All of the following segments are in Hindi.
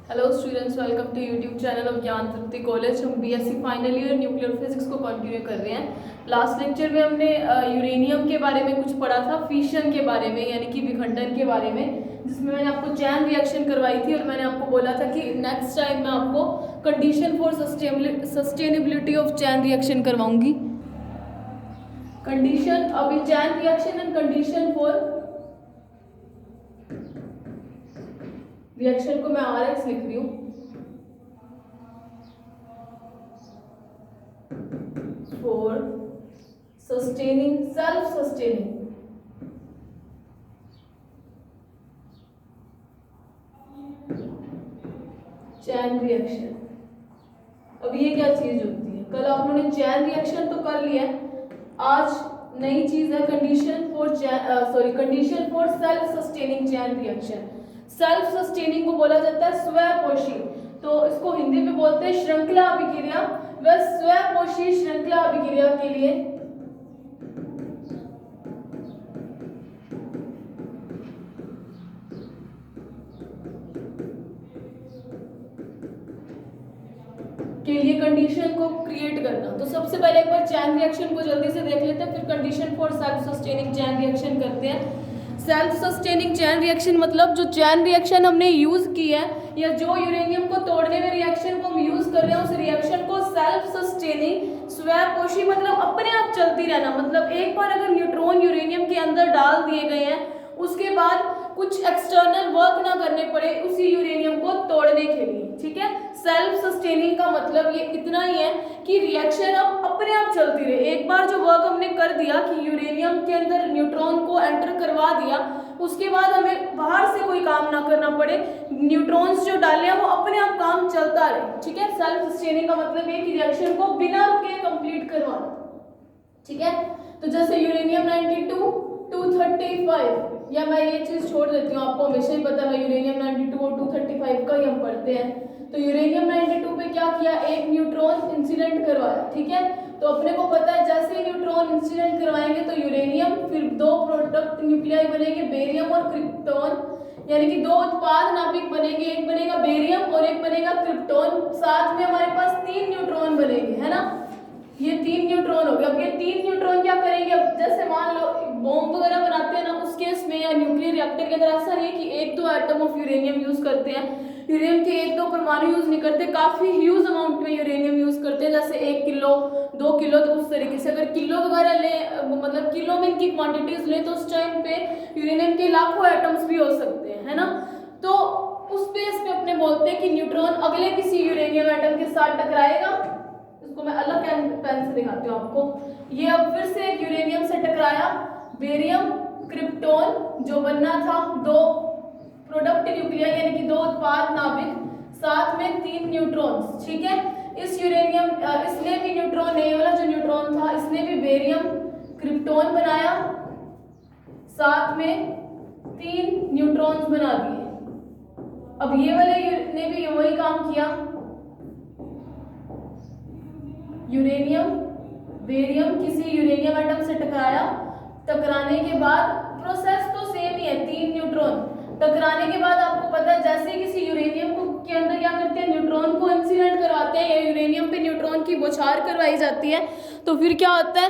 Hello students, welcome to YouTube channel of Gyan Tripti college. हम BSc final year nuclear physics को कंटिन्यू कर रहे हैं। लास्ट लेक्चर में हमने यूरेनियम के बारे में कुछ पढ़ा था, फिशन के बारे में यानी कि विखंडन के बारे में, जिसमें मैंने आपको चैन रिएक्शन करवाई थी और मैंने आपको बोला था कि नेक्स्ट टाइम मैं आपको condition for sustainability of chain reaction करवाऊंगी। कंडीशन अभी chain reaction and condition for reaction को मैं RX लिख रही हूँ for sustaining self sustaining chain reaction. अब ये क्या चीज होती है? कल आप लोगों ने चैन रिएक्शन तो कर लिया है, आज नई चीज है condition for self sustaining chain reaction. Self sustaining को बोला जाता है स्वपोषी, तो इसको हिंदी में बोलते हैं श्रृंखला अभिक्रिया। वह स्वपोषी श्रृंखला अभिक्रिया के लिए कंडीशन को क्रिएट करना। तो सबसे पहले एक बार चैन रिएक्शन को जल्दी से देख लेते हैं, फिर condition for self sustaining chain reaction करते हैं। सेल्फ सस्टेनिंग चैन रिएक्शन मतलब जो चैन रिएक्शन हमने यूज की है या जो यूरेनियम को तोड़ने में रिएक्शन को हम यूज कर रहे हैं, उस रिएक्शन को सेल्फ सस्टेनिंग स्वपोषी मतलब अपने आप चलती रहना। मतलब एक बार अगर न्यूट्रॉन यूरेनियम के अंदर डाल दिए गए हैं, उसके बाद कुछ एक्सटर्नल वर्क ना करने पड़े उसी यूरेनियम को तोड़ने के लिए। ठीक है, सेल्फ सस्टेनिंग का मतलब ये इतना ही है कि रिएक्शन अब अपने आप चलती रहे। एक बार जो वर्क हमने कर दिया कि यूरेनियम के अंदर न्यूट्रॉन को एंटर करवा दिया, उसके बाद हमें बाहर से कोई काम ना करना पड़े, न्यूट्रॉन्स जो डाले हैं वो अपने आप काम चलता रहे। ठीक है, सेल्फ सस्टेनिंग का मतलब है कि रिएक्शन को बिना रुके कंप्लीट करवाना। ठीक है, तो जैसे यूरेनियम 92 235, या मैं ये चीज छोड़ देती हूँ, आपको हमेशा ही पता है यूरेनियम 92 और 235 का ही हम पढ़ते हैं। तो यूरेनियम 92 पे क्या किया, एक न्यूट्रॉन इंसिडेंट करवाया। ठीक है, तो अपने को पता है जैसे ही न्यूट्रॉन इंसिडेंट करवाएंगे तो यूरेनियम, फिर दो प्रोडक्ट न्यूक्लियाई बनेंगे, बेरियम और क्रिप्टॉन, यानी कि दो उत्पाद नाभिक बनेंगे, एक बनेगा बेरियम और एक बनेगा क्रिप्टॉन। साथ में हमारे पास 3 न्यूट्रॉन बनेंगे, है ना। ये 3 न्यूट्रॉन हो गए। अब ये 3 न्यूट्रॉन क्या करेंगे, अब जैसे मान लो बॉम्ब वगैरह बनाते हैं ना, उस केस में या न्यूक्लियर रिएक्टर के अंदर ऐसा नहीं है कि 1-2 एटम ऑफ यूरेनियम यूज करते हैं। यूरेनियम के 1-2 परमाणु यूज नहीं करते, काफी ह्यूज अमाउंट में यूरेनियम यूज करते हैं, जैसे 1 किलो 2 किलो। तो उस तरीके से अगर किलो वगैरह ले, मतलब किलो में इनकी क्वांटिटीज ले, तो उस टाइम पे यूरेनियम के लाखों एटम्स भी हो सकते हैं, है ना। तो उस बेस पे अपने बोलते हैं कि न्यूट्रॉन अगले किसी यूरेनियम एटम के साथ टकराएगा। इसको मैं अलग पेन से दिखाती हूँ आपको। ये अब फिर से एक यूरेनियम से टकराया, बेरियम क्रिप्टॉन जो बनना था, 2 प्रोडक्ट न्यूक्लियर यानी कि 2 उत्पाद नाभिक, साथ में 3 न्यूट्रॉन्स। ठीक है, इस यूरेनियम इसने भी न्यूट्रॉन, ये वाला जो न्यूट्रॉन था इसने भी बेरियम क्रिप्टॉन बनाया, साथ में 3 न्यूट्रॉन्स बना दिए। अब ये वाले ने भी वही काम किया, यूरेनियम बेरियम किसी यूरेनियम एटम से टकराया, टकराने के बाद प्रोसेस तो सेम ही है, 3 न्यूट्रॉन टकराने के बाद आपको पता है जैसे किसी यूरेनियम को के अंदर क्या करते हैं, न्यूट्रॉन को इंसिडेंट करवाते हैं या यूरेनियम पे न्यूट्रॉन की बौछार करवाई जाती है, तो फिर क्या होता है,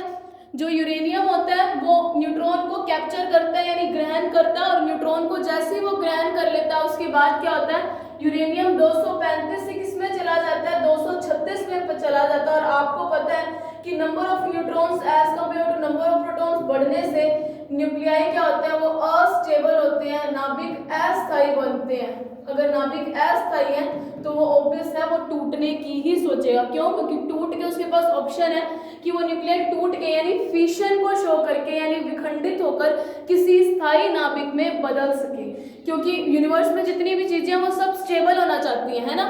जो यूरेनियम होता है वो न्यूट्रॉन को कैप्चर करता है यानी ग्रहण करता है, और न्यूट्रॉन को जैसे ही वो ग्रहण कर लेता है उसके बाद क्या होता है, यूरेनियम 235 से किस में चला जाता है, 236 में चला जाता है। और आपको पता है कि number of neutrons as compare to number of protons बढ़ने से न्यूक्लियाई क्या होते हैं, वो अस्टेबल होते हैं, नाभिक अस्थायी बनते हैं। अगर नाभिक अस्थायी है तो वो ऑब्वियस है वो टूटने की ही सोचेगा। क्यों? क्योंकि टूट के उसके पास ऑप्शन है कि वो न्यूक्लियाई टूट के यानी फिशन को शो करके यानी विखंडित होकर किसी स्थायी नाभिक में बदल सके। क्योंकि यूनिवर्स में जितनी भी चीजें हैं वो सब स्टेबल होना चाहती है ना।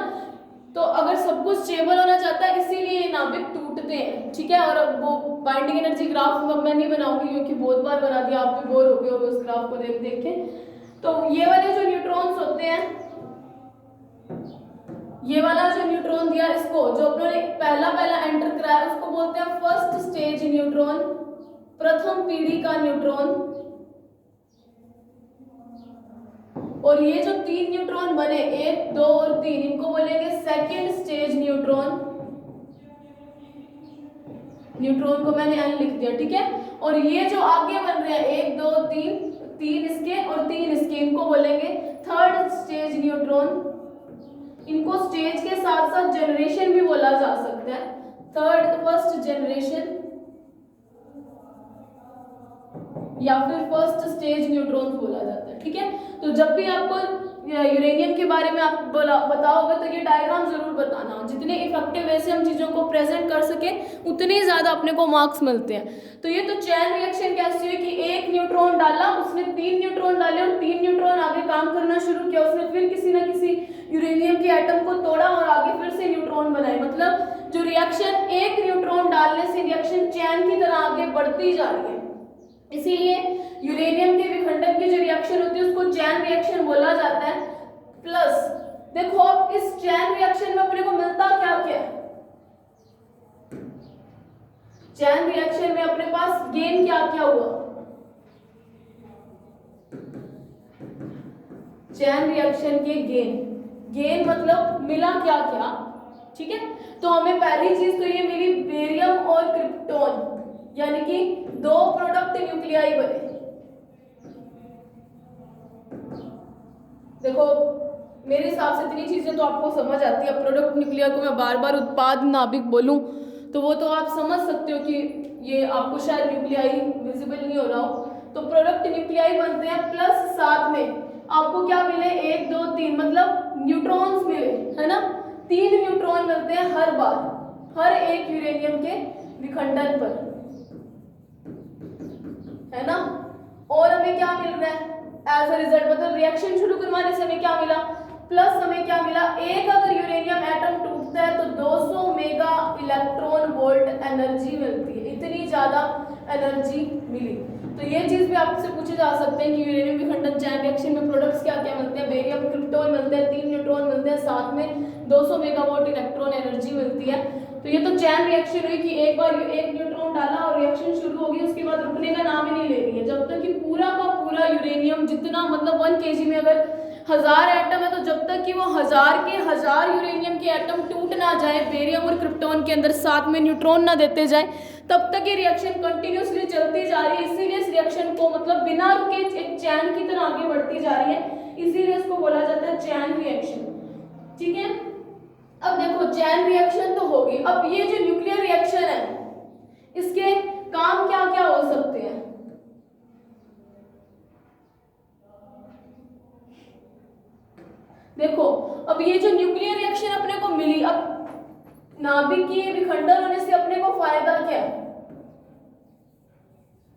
तो अगर सब कुछ स्टेबल होना चाहता है इसीलिए ये नाभिक टूटते हैं। ठीक है, और वो बाइंडिंग एनर्जी ग्राफ मैं नहीं बनाऊंगी क्योंकि बहुत बार बना दिया, आप भी बोर हो गए होगे उस ग्राफ को देख देख के। तो ये वाले जो न्यूट्रॉन्स होते हैं, ये वाला जो न्यूट्रॉन दिया, इसको जो अपने पहला एंटर कराया उसको बोलते हैं फर्स्ट स्टेज न्यूट्रॉन, प्रथम पीढ़ी का न्यूट्रॉन। और ये जो 3 न्यूट्रॉन बने 1, 2 और 3, इनको बोलेंगे सेकेंड स्टेज न्यूट्रॉन। न्यूट्रॉन को मैंने एन लिख दिया, ठीक है। और ये जो आगे बन रहे हैं 1, 2, 3 इसके और 3 इसके, इनको बोलेंगे थर्ड स्टेज न्यूट्रॉन। इनको स्टेज के साथ साथ जनरेशन भी बोला जा सकता है, फर्स्ट जनरेशन या फिर फर्स्ट स्टेज न्यूट्रॉन्स बोला जाता है, ठीक है। तो जब भी आपको यूरेनियम के बारे में आप बताओगे तो ये डायग्राम जरूर बताना। जितने इफेक्टिव वे से हम चीज़ों को प्रेजेंट कर सके उतने ही ज़्यादा अपने को मार्क्स मिलते हैं। तो ये तो चैन रिएक्शन कैसी हुई कि एक न्यूट्रॉन डाला, उसने 3 न्यूट्रॉन डाले और 3 न्यूट्रॉन आगे काम करना शुरू किया, उसने फिर किसी ना किसी यूरेनियम के एटम को तोड़ा और आगे फिर से न्यूट्रॉन बनाए। मतलब जो रिएक्शन एक न्यूट्रॉन डालने से रिएक्शन चैन की तरह आगे बढ़ती जा रही है। इसीलिए यूरेनियम के विखंडन की जो रिएक्शन होती है उसको चैन रिएक्शन बोला जाता है। प्लस देखो अब इस चैन रिएक्शन में अपने को मिलता क्या क्या है, चैन रिएक्शन में अपने पास गेन क्या क्या हुआ, चैन रिएक्शन के गेन मतलब मिला क्या क्या, ठीक है। तो हमें पहली चीज तो ये मिली बेरियम और क्रिप्टॉन, यानी कि 2 प्रोडक्ट न्यूक्लियाई बने। देखो मेरे हिसाब से इतनी चीजें तो आपको समझ आती है। प्रोडक्ट न्यूक्लियाई को मैं बार बार उत्पाद नाभिक बोलूं तो वो तो आप समझ सकते हो कि ये आपको शायद न्यूक्लियाई विजिबल नहीं हो रहा हो। तो प्रोडक्ट न्यूक्लियाई बनते हैं, प्लस साथ में आपको क्या मिले 1, 2, 3 मतलब न्यूट्रॉन्स मिले, है ना। 3 न्यूट्रॉन मिलते हैं हर बार, हर एक यूरेनियम के विखंडन पर, है ना। और हमें क्या मिल रहा है एज अ रिजल्ट, मतलब रिएक्शन शुरू करवाने से हमें क्या मिला, प्लस हमें क्या मिला, एक अगर यूरेनियम एटम टूटता है तो 200 मेगा इलेक्ट्रॉन वोल्ट एनर्जी मिलती है। इतनी ज्यादा एनर्जी मिली। तो ये चीज भी आपसे पूछे जा सकते हैं कि यूरेनियम विखंडन चैन रिएक्शन में प्रोडक्ट्स क्या क्या मिलते हैं। बेरियम क्रिप्टॉन मिलते हैं, 3 न्यूट्रॉन मिलते हैं, साथ में 200 मेगावाट इलेक्ट्रॉन एनर्जी मिलती है। तो ये तो चैन रिएक्शन हुई कि एक बार एक न्यूट्रॉन डाला और रिएक्शन शुरू होगी, उसके बाद रुकने का नाम ही नहीं ले रही है जब तक कि पूरा का पूरा यूरेनियम जितना मतलब 1 kg में अगर 1000 एटम है तो जब तक कि वो 1000 के 1000 यूरेनियम के एटम टूट ना जाए बेरियम और क्रिप्टॉन के अंदर, साथ में न्यूट्रॉन ना देते जाए, तब तक ये रिएक्शन कंटिन्यूसली चलती जा रही है। इसीलिए इस रिएक्शन को मतलब बिना रुके एक चैन की तरह आगे बढ़ती जा रही है, इसीलिए इसको बोला जाता है चैन रिएक्शन, ठीक है। अब देखो चैन रिएक्शन तो होगी, अब ये जो न्यूक्लियर रिएक्शन है इसके काम क्या क्या हो सकते हैं। देखो अब ये जो न्यूक्लियर रिएक्शन अपने को मिली, अब नाभिकीय विखंडन होने से अपने को फायदा क्या है,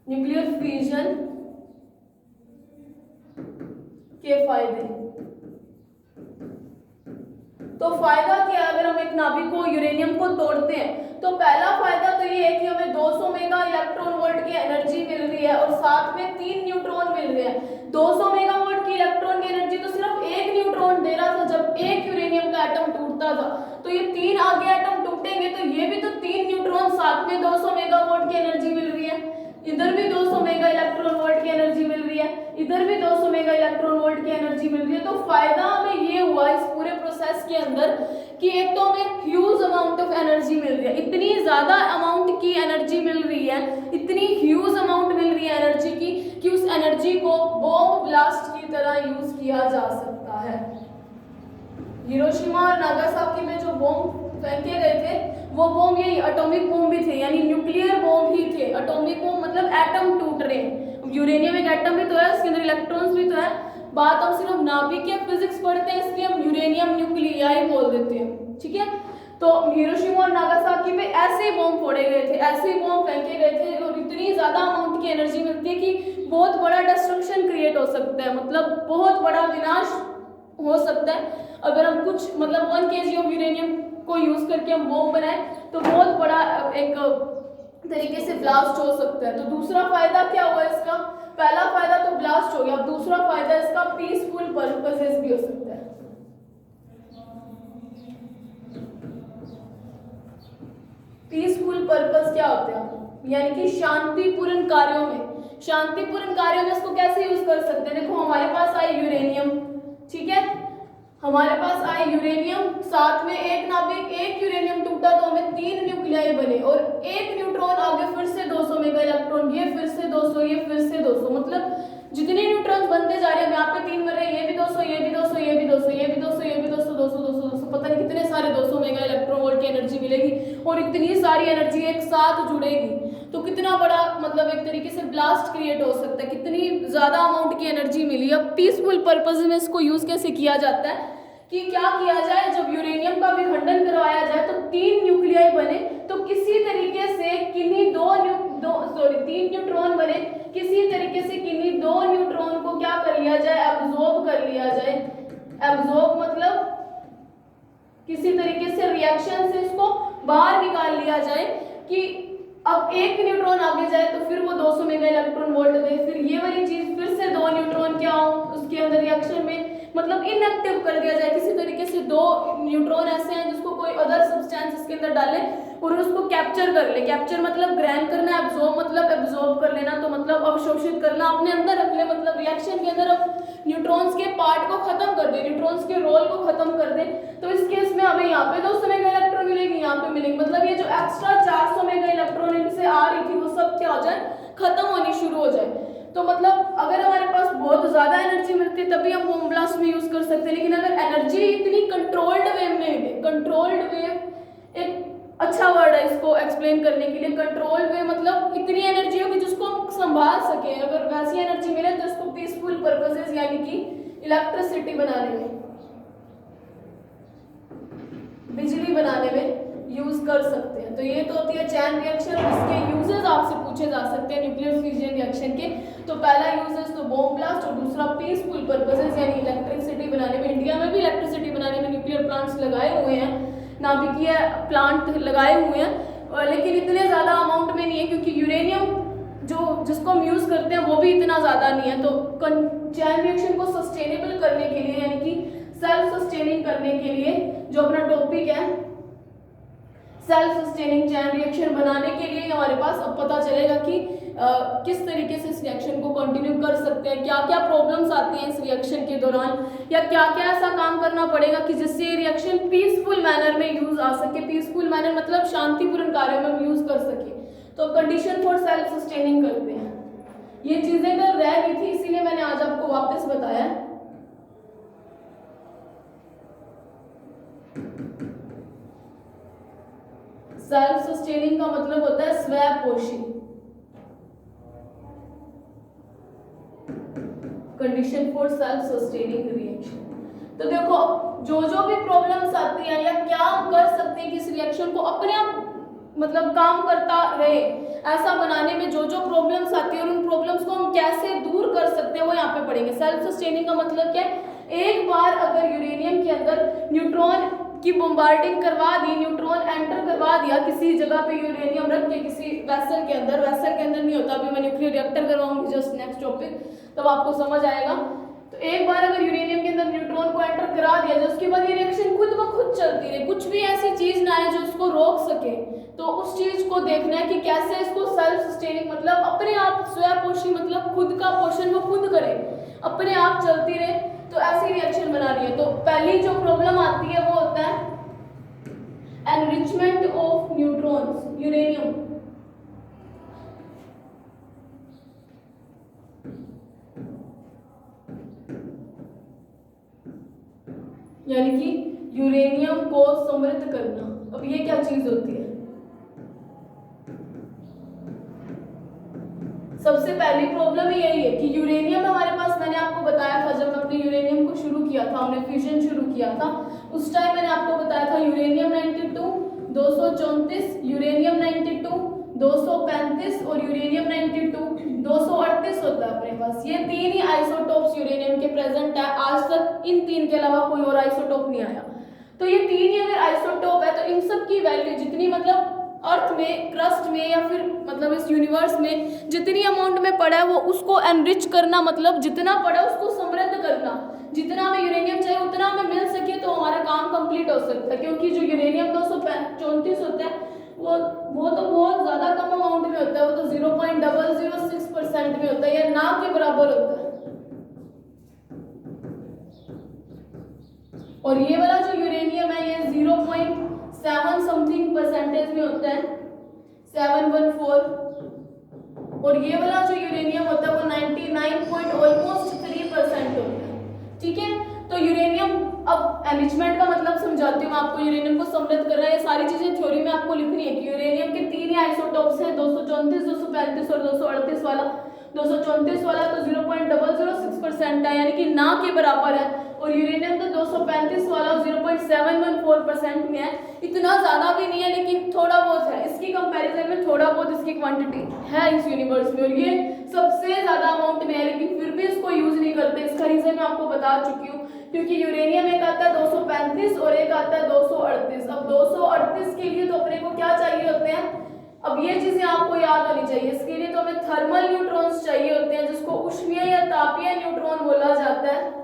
न्यूक्लियर फ्यूजन के फायदे। तो फायदा क्या है, अगर हम एक नाभिक को यूरेनियम को तोड़ते हैं तो पहला फायदा तो ये है कि हमें 200 मेगा इलेक्ट्रॉन वोल्ट की एनर्जी मिल रही है और साथ में 3 न्यूट्रॉन मिल रहे हैं। 200 मेगावाट की इलेक्ट्रॉन की एनर्जी तो सिर्फ एक न्यूट्रॉन दे रहा था जब एक यूरेनियम का एटम टूटता था, तो ये 3 आगे एटम टूटेंगे तो ये भी तो 3 न्यूट्रॉन, साथ में 200 मेगावाट की एनर्जी मिल रही है, इधर भी 200 मेगा इलेक्ट्रॉन वोल्ट की एनर्जी मिल रही है, इधर भी 200 मेगा इलेक्ट्रॉन वोल्ट की एनर्जी मिल रही है। तो फायदा हमें ये हुआ इस पूरे प्रोसेस के अंदर कि एक तो हमें ह्यूज अमाउंट ऑफ एनर्जी मिल रही है, इतनी ज्यादा अमाउंट की एनर्जी मिल रही है, इतनी ह्यूज अमाउंट मिल रही है एनर्जी की कि उस एनर्जी को बॉम्ब ब्लास्ट की तरह यूज किया जा सकता है। हिरोशिमा और नागासाकी में जो बॉम्ब फेंके गए थे वो बॉम्ब ये एटॉमिक बॉम्ब भी थे, यानी न्यूक्लियर बॉम्ब ही थे। एटॉमिक बॉम्ब मतलब एटम टूट रहे हैं, यूरेनियम एक एटम भी तो है, उसके अंदर इलेक्ट्रॉन्स भी तो है। बात हम सिर्फ नाभिकीय फिजिक्स पढ़ते हैं इसलिए हम यूरेनियम न्यूक्लियाई बोल देते हैं, ठीक है। तो हिरोशिमा और नागासाकी में ऐसे ही बॉम्ब फोड़े गए थे, ऐसे ही बॉम्ब फेंके गए थे और इतनी ज्यादा अमाउंट की एनर्जी मिलती है कि बहुत बड़ा डिस्ट्रक्शन क्रिएट हो सकता है, मतलब बहुत बड़ा विनाश हो सकता है अगर हम कुछ मतलब 1 kg ऑफ यूरेनियम को यूज करके हम बॉम्ब बनाए तो बहुत बड़ा एक तरीके से ब्लास्ट हो सकता है। तो दूसरा फायदा क्या हुआ इसका, पहला फायदा तो ब्लास्ट हो गया, अब दूसरा फायदा इसका पीसफुल पर्पसेस भी हो सकता है। पीसफुल पर्पस क्या होते हैं, यानी कि शांतिपूर्ण कार्यों में, शांतिपूर्ण कार्यों में इसको कैसे यूज कर सकते हैं। देखो हमारे पास आई यूरेनियम, ठीक है। हमारे पास आए यूरेनियम, साथ में एक नाभिक, एक यूरेनियम टूटा तो हमें 3 न्यूक्लियाई बने और एक न्यूट्रॉन आगे फिर से 200 मेगा इलेक्ट्रॉन, ये फिर से 200, ये फिर से 200, मतलब जितने न्यूट्रॉन्स बनते जा रहे हैं, यहाँ पे 3 बन रहे हैं, ये भी 200, ये भी 200, ये भी 200, ये भी 200, ये भी 200, 200, 200, 200, पता नहीं कितने सारे 200 मेगा इलेक्ट्रॉन वोल्ट की एनर्जी मिलेगी और इतनी सारी एनर्जी एक साथ जुड़ेगी तो कितना बड़ा मतलब एक तरीके से ब्लास्ट क्रिएट हो सकता है, कितनी ज्यादा अमाउंट की एनर्जी मिली। अब पीसफुल पर्पज में इसको यूज कैसे किया जाता है कि क्या किया जाए, जब यूरेनियम का विखंडन करवाया जाए तो 3 न्यूक्लियाई बने तो किसी तरीके से किन्हीं 3 न्यूट्रॉन बने, किसी तरीके से किन्हीं 2 न्यूट्रॉन को क्या कर लिया जाए, एब्जॉर्ब कर लिया जाए। एब्जॉर्ब मतलब किसी तरीके से रिएक्शन से इसको बाहर निकाल लिया जाए कि अब एक न्यूट्रॉन आगे जाए तो फिर वो 200 मेगा इलेक्ट्रॉन वोल्ट दे, फिर ये वाली चीज फिर से 2 न्यूट्रॉन क्या हो उसके अंदर रिएक्शन में मतलब इनएक्टिव कर दिया जाए। किसी तरीके से 2 न्यूट्रॉन ऐसे हैं जिसको कोई अदर सब्सटेंस इसके अंदर डाले और उसको कैप्चर कर ले। कैप्चर मतलब ग्रहण करना, एब्जॉर्ब मतलब एब्जॉर्ब कर लेना, तो मतलब अवशोषित करना, अपने अंदर रख ले, मतलब रिएक्शन के अंदर अब न्यूट्रॉन्स के पार्ट को खत्म कर दे, न्यूट्रॉन्स के रोल को खत्म कर दे। तो इस केस में हमें यहाँ पे 200 मेगा इलेक्ट्रॉन मिलेगी, यहाँ पे मिलेंगे, मतलब ये जो एक्स्ट्रा 400 मेगा इलेक्ट्रॉन इनसे आ रही थी वो सब क्या हो जाए, खत्म होनी शुरू हो जाए। तो मतलब अगर हमारे पास बहुत ज्यादा एनर्जी मिलती है तभी हम बॉम्ब ब्लास्ट में यूज कर सकते हैं, लेकिन अगर एनर्जी इतनी कंट्रोल्ड वेव में, कंट्रोल्ड वेव एक अच्छा वर्ड है इसको एक्सप्लेन करने के लिए, कंट्रोल्ड वेव मतलब इतनी एनर्जी होगी जिसको हम संभाल सके, अगर वैसी एनर्जी मिले तो इसको पीसफुल पर्पसेस यानी कि इलेक्ट्रिसिटी बनाने में, बिजली बनाने में यूज कर सकते हैं। तो ये तो होती है चैन रिएक्शन, इसके यूजेस आपसे पूछे जा सकते हैं न्यूक्लियर फ्यूजन रिएक्शन के। तो पहला यूजेस तो बॉम्ब ब्लास्ट और दूसरा पीसफुल पर्पसेस यानी इलेक्ट्रिसिटी बनाने में। इंडिया में भी इलेक्ट्रिसिटी बनाने में न्यूक्लियर प्लांट्स लगाए हुए हैं, नाभिकीय प्लांट लगाए हुए हैं, लेकिन इतने ज्यादा अमाउंट में नहीं है क्योंकि यूरेनियम जो जिसको हम यूज करते हैं वो भी इतना ज्यादा नहीं है। तो चैन रिएक्शन को सस्टेनेबल करने के लिए यानी कि सेल्फ सस्टेनिंग करने के लिए जो अपना टॉपिक है सेल्फ सस्टेनिंग चैन रिएक्शन बनाने के लिए हमारे पास अब पता चलेगा कि किस तरीके से इस रिएक्शन को कंटिन्यू कर सकते हैं, क्या क्या प्रॉब्लम्स आती हैं इस रिएक्शन के दौरान, या क्या क्या ऐसा काम करना पड़ेगा कि जिससे ये रिएक्शन पीसफुल मैनर में यूज आ सके। पीसफुल मैनर मतलब शांतिपूर्ण कार्यों में हम यूज कर सके। तो कंडीशन फॉर सेल्फ सस्टेनिंग करते हैं। ये चीजें अगर रह गई थी इसीलिए मैंने आज आपको वापस बताया। सेल्फ सस्टेनिंग का मतलब होता है स्वपोषी। Condition for self sustaining reaction. तो देखो जो भी प्रॉब्लम्स आती हैं या क्या हम कर सकते हैं कि इस रिएक्शन को अपने आप मतलब काम करता रहे, ऐसा बनाने में जो प्रॉब्लम्स आती है और उन प्रॉब्लम्स को हम कैसे दूर कर सकते हैं वो यहाँ पे पढ़ेंगे। सेल्फ सस्टेनिंग का मतलब क्या है, एक बार अगर यूरेनियम के अंदर न्यूट्रॉन की बॉम्बार्डिंग करवा दी, न्यूट्रॉन एंटर करवा दिया किसी जगह पे यूरेनियम रख के किसी वेसल के अंदर, वेसल के अंदर नहीं होता, अभी मैं न्यूक्लियर रिएक्टर करवाऊंगी जस्ट नेक्स्ट टॉपिक तब आपको समझ आएगा। तो एक बार अगर यूरेनियम के अंदर न्यूट्रॉन को एंटर करा दिया जाए उसके बाद ये रिएक्शन खुद ब खुद चलती रहे, कुछ भी ऐसी चीज ना है जो उसको रोक सके, तो उस चीज को देखना है कि कैसे इसको सेल्फ सस्टेनिंग मतलब अपने आप स्वपोषी मतलब खुद का पोषण वो खुद करे, अपने आप चलती रहे, तो ऐसी रिएक्शन बना रही है। तो पहली जो प्रॉब्लम आती है वो होता है एनरिचमेंट ऑफ न्यूट्रॉन्स, यूरेनियम। यानी कि यूरेनियम को समृद्ध करना। अब ये क्या चीज होती है, सबसे पहली प्रॉब्लम यही है कि यूरेनियम हमारे पास, मैंने आपको बताया था जब हमने यूरेनियम को शुरू किया था, हमने फ्यूजन शुरू किया था, उस टाइम मैंने आपको बताया था यूरेनियम 92, 234, यूरेनियम 92, 235 और यूरेनियम 92, 238 होता है अपने पास। ये 3 ही आइसोटोप्स यूरेनियम के प्रेजेंट है। आज तक इन 3 के अलावा कोई और आइसोटोप नहीं आया। तो ये 3 ही अगर आइसोटोप है तो इन सब की वैल्यू जितनी मतलब अर्थ में, क्रस्ट में या फिर मतलब इस यूनिवर्स में जितनी अमाउंट में पड़ा है वो उसको एनरिच करना, मतलब जितना पड़ा है उसको समृद्ध करना, जितना हमें यूरेनियम चाहिए उतना हमें मिल सके तो हमारा काम कंप्लीट हो सकता है। क्योंकि जो यूरेनियम 234 होता है वो तो बहुत ज्यादा कम अमाउंट में होता है, वो तो 0.006% में होता है या ना के बराबर होता है। और ये वाला जो यूरेनियम है ये 0.7 समथिंग परसेंटेज में होता है, 714। और ये वाला जो यूरेनियम होता है वो 99.3% होता है। ठीक है, तो यूरेनियम, अब एनरिचमेंट का मतलब समझाती हूँ मैं आपको। यूरेनियम को समृद्ध कर रहा है, ये सारी चीजें थ्योरी में आपको लिखनी है कि यूरेनियम के 3 ही आइसोटोप्स हैं, 234, 235 और 238 वाला। 234 वाला तो 0.006% है, यानी कि ना के बराबर है, और यूरेनियम तो 235 वाला 0.714% में है। इतना ज्यादा भी नहीं है, लेकिन थोड़ा बहुत है। इसकी कंपैरिजन में थोड़ा बहुत इसकी क्वांटिटी है इस यूनिवर्स में, और ये सबसे ज्यादा अमाउंट में है, लेकिन फिर भी इसको यूज नहीं करते। इसका रीजन मैं आपको बता चुकी हूँ, क्योंकि यूरेनियम एक आता है 235 और एक आता है 238। अब 238 के लिए तो अपने को क्या चाहिए होते हैं, अब ये चीजें आपको याद होनी चाहिए। इसके लिए तो हमें थर्मल न्यूट्रॉन्स चाहिए होते हैं, जिसको उष्मीय या तापीय न्यूट्रॉन बोला जाता है,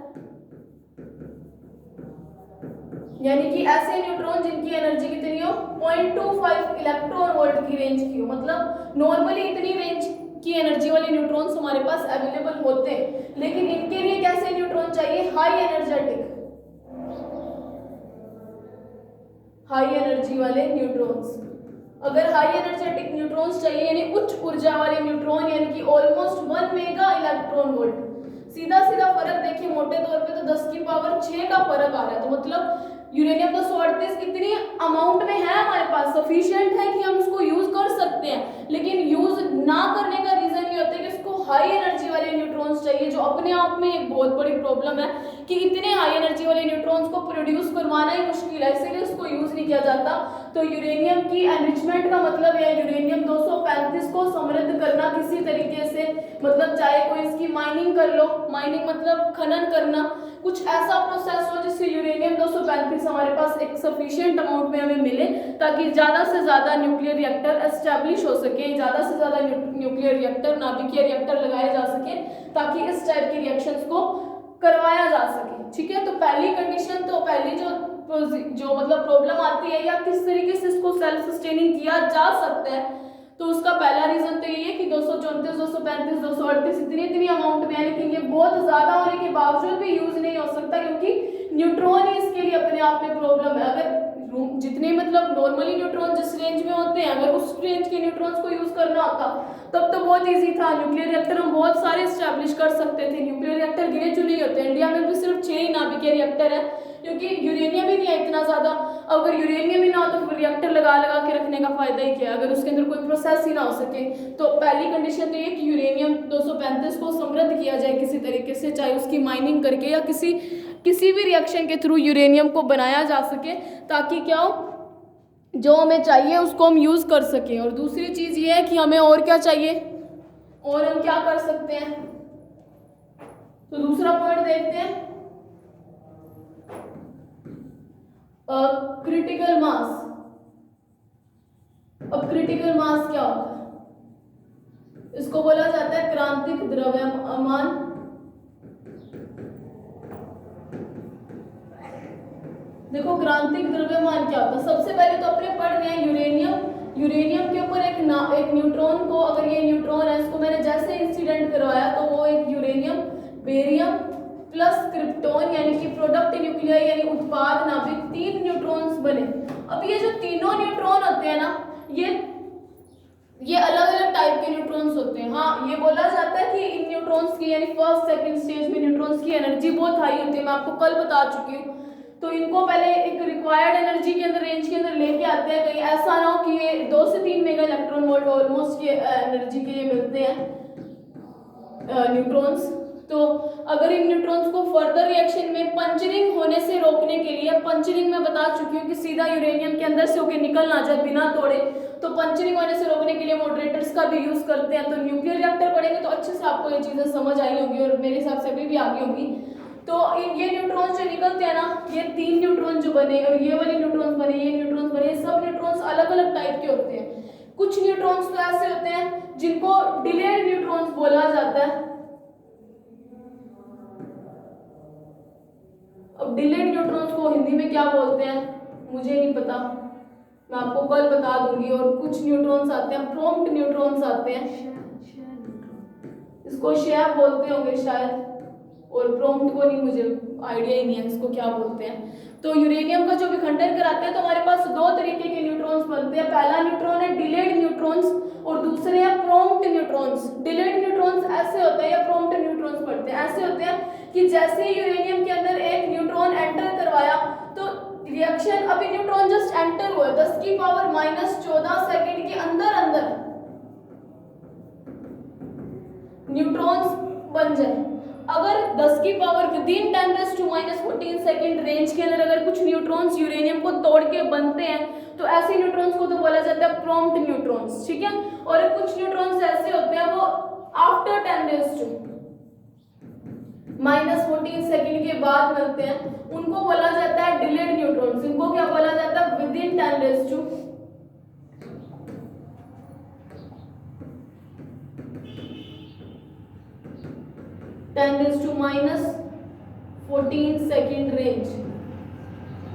यानी कि ऐसे न्यूट्रॉन जिनकी एनर्जी कितनी हो, 0.25 इलेक्ट्रॉन वोल्ट की रेंज की हो। मतलब नॉर्मली इतनी रेंज की एनर्जी वाले न्यूट्रॉन्स हमारे पास अवेलेबल होते हैं, लेकिन इनके लिए कैसे न्यूट्रॉन चाहिए, हाई एनर्जेटिक, हाई एनर्जी वाले न्यूट्रॉन्स। अगर हाई एनर्जेटिक न्यूट्रॉन्स चाहिए, यानी उच्च ऊर्जा वाले न्यूट्रॉन, यानी कि ऑलमोस्ट 1 मेगा इलेक्ट्रॉन वोल्ट। सीधा सीधा फर्क देखिए, मोटे तौर पे तो 10 की पावर 6 का फर्क आ रहा है। तो मतलब यूरेनियम 238 कितनी अमाउंट में है हमारे पास, सफिशिएंट है कि हम उसको यूज कर सकते हैं, लेकिन यूज ना करने का रीजन ये होता है कि इसको हाई एनर्जी वाले न्यूट्रॉन्स चाहिए, जो अपने आप में एक बहुत बड़ी प्रॉब्लम है कि इतने हाई एनर्जी वाले न्यूट्रॉन्स को प्रोड्यूस करवाना ही मुश्किल है, इसीलिए इसको यूज नहीं किया जाता। तो यूरेनियम की एनरिचमेंट का मतलब है यूरेनियम 235 को समृद्ध करना किसी तरीके से, मतलब चाहे कोई इसकी माइनिंग कर लो, माइनिंग मतलब खनन करना, कुछ ऐसा प्रोसेस हो जिससे यूरेनियम 235 हमारे पास एक सफिशिएंट अमाउंट में हमें मिले, ताकि ज्यादा से ज्यादा न्यूक्लियर रिएक्टर एस्टेब्लिश हो सके, ज्यादा से ज्यादा न्यूक्लियर रिएक्टर, नाभिकीय रिएक्टर लगाए जा सके, ताकि इस टाइप की रिएक्शंस को करवाया जा सके। ठीक है, तो पहली कंडीशन, तो पहली जो मतलब प्रॉब्लम आती है, या किस तरीके से इसको सेल्फ सस्टेनिंग किया जा सकता है, तो उसका पहला रीजन तो ये है कि 234, 235, 238 इतनी अमाउंट में है, लेकिन ये बहुत ज्यादा होने के बावजूद भी यूज नहीं हो सकता, क्योंकि न्यूट्रॉन ही इसके लिए अपने आप में प्रॉब्लम है। अगर जितने मतलब नॉर्मली न्यूट्रॉन जिस रेंज में होते हैं, अगर उस रेंज के न्यूट्रॉन्स को यूज करना होता तब तो बहुत इजी था। न्यूक्लियर रिएक्टर हम बहुत सारे स्टैब्लिश कर सकते थे। न्यूक्लियर रिएक्टर गिने चुने होते हैं, इंडिया में भी सिर्फ 6 ही नाभिकीय रिएक्टर है, क्योंकि यूरेनियम ही नहीं है इतना ज्यादा। अगर यूरेनियम ही ना हो तो फिर रिएक्टर लगा लगा के रखने का फायदा ही क्या है, अगर उसके अंदर कोई प्रोसेस ही ना हो सके। तो पहली कंडीशन तो ये कि यूरेनियम 235 को समृद्ध किया जाए किसी तरीके से, चाहे उसकी माइनिंग करके या किसी भी रिएक्शन के थ्रू यूरेनियम को बनाया जा सके, ताकि क्या हो, जो हमें चाहिए उसको हम यूज कर सकें। और दूसरी चीज ये है कि हमें और क्या चाहिए, और हम क्या कर सकते हैं, तो दूसरा पॉइंट देखते हैं, क्रिटिकल मास। अब क्रिटिकल मास क्या होता है, इसको बोला जाता है क्रांतिक द्रव्यमान। देखो क्रांतिक द्रव्यमान क्या होता है, सबसे पहले तो अपने पढ़ रहे हैं यूरेनियम के ऊपर एक न्यूट्रॉन को, अगर ये न्यूट्रॉन है, इसको मैंने जैसे इंसिडेंट करवाया तो वो एक यूरेनियम, बेरियम प्लस क्रिप्टॉन, यानी कि प्रोडक्ट न्यूक्लियर यानी उत्पाद नाभिक, 3 न्यूट्रॉन्स बने। अब ये जो तीनों न्यूट्रॉन होते हैं ना, ये अलग अलग टाइप के न्यूट्रॉन्स होते हैं। हाँ, ये बोला जाता है कि इन न्यूट्रॉन्स की यानी फर्स्ट सेकंड स्टेज में न्यूट्रॉन्स की एनर्जी बहुत हाई होती है, मैं आपको कल बता चुकी हूँ। तो इनको पहले एक रिक्वायर्ड एनर्जी के अंदर, रेंज के अंदर लेके आते हैं, कहीं ऐसा ना हो कि ये 2 से 3 मेगा इलेक्ट्रॉन वोल्ट ऑलमोस्ट ये एनर्जी के ये मिलते हैं न्यूट्रॉन्स। तो अगर इन न्यूट्रॉन्स को फर्दर रिएक्शन में पंचरिंग होने से रोकने के लिए, पंचरिंग में बता चुकी हूँ कि सीधा यूरेनियम के अंदर से होकर निकल ना जाए बिना तोड़े, तो पंचरिंग होने से रोकने के लिए मॉडरेटर्स का भी यूज करते हैं। तो न्यूक्लियर रिएक्टर पढ़ेंगे तो अच्छे से आपको ये चीजें समझ आई होगी, और मेरे हिसाब से अभी भी आ गई होगी। तो ये न्यूट्रॉन्स जो निकलते हैं ना, ये 3 न्यूट्रॉन जो बने और ये वाले न्यूट्रॉन्स बने, ये न्यूट्रॉन्स बने, सब न्यूट्रॉन्स अलग अलग टाइप के होते हैं। कुछ न्यूट्रॉन्स तो ऐसे होते हैं जिनको डिलेड न्यूट्रॉन्स बोला जाता है। अब डिलेड न्यूट्रॉन्स को हिंदी में क्या बोलते हैं मुझे नहीं पता, मैं आपको कल बता दूंगी। और कुछ न्यूट्रॉन्स आते हैं, प्रॉम्प्ट न्यूट्रॉन्स आते हैं, इसको शेयर बोलते होंगे शायद, और प्रॉम्प्ट को नहीं, मुझे आइडिया ही नहीं है इसको क्या बोलते हैं। तो यूरेनियम का जो विखंडन कराते हैं तो हमारे पास दो तरीके के न्यूट्रॉन्स बनते हैं। पहला न्यूट्रॉन है डिलेड न्यूट्रॉन्स और दूसरे हैं प्रॉम्प्ट न्यूट्रॉन्स। डिलेड न्यूट्रॉन्स ऐसे होते हैं या प्रॉम्प्ट न्यूट्रॉन्स पढ़ते हैं, ऐसे होते हैं कि जैसे ही यूरेनियम के अंदर एक न्यूट्रॉन एंटर करवाया तो रिएक्शन, अभी न्यूट्रॉन जस्ट एंटर हुआ 10 की पावर -14 सेकंड के अंदर अंदर न्यूट्रॉन्स बन जाए। अगर 10 की पावर विदिन 10⁻⁻14 सेकंड रेंज के अंदर अगर कुछ न्यूट्रॉन्स यूरेनियम को तोड़ के बनते हैं तो ऐसे न्यूट्रॉन्स को तो बोला जाता है प्रॉम्प्ट न्यूट्रॉन्स, ठीक है। और कुछ न्यूट्रॉन्स ऐसे होते हैं वो आफ्टर 10⁻⁻14 सेकंड के बाद बनते हैं, उनको बोला जाता है डिलेड न्यूट्रॉन्स। इनको क्या बोला जाता है? Within 10⁻14 second range.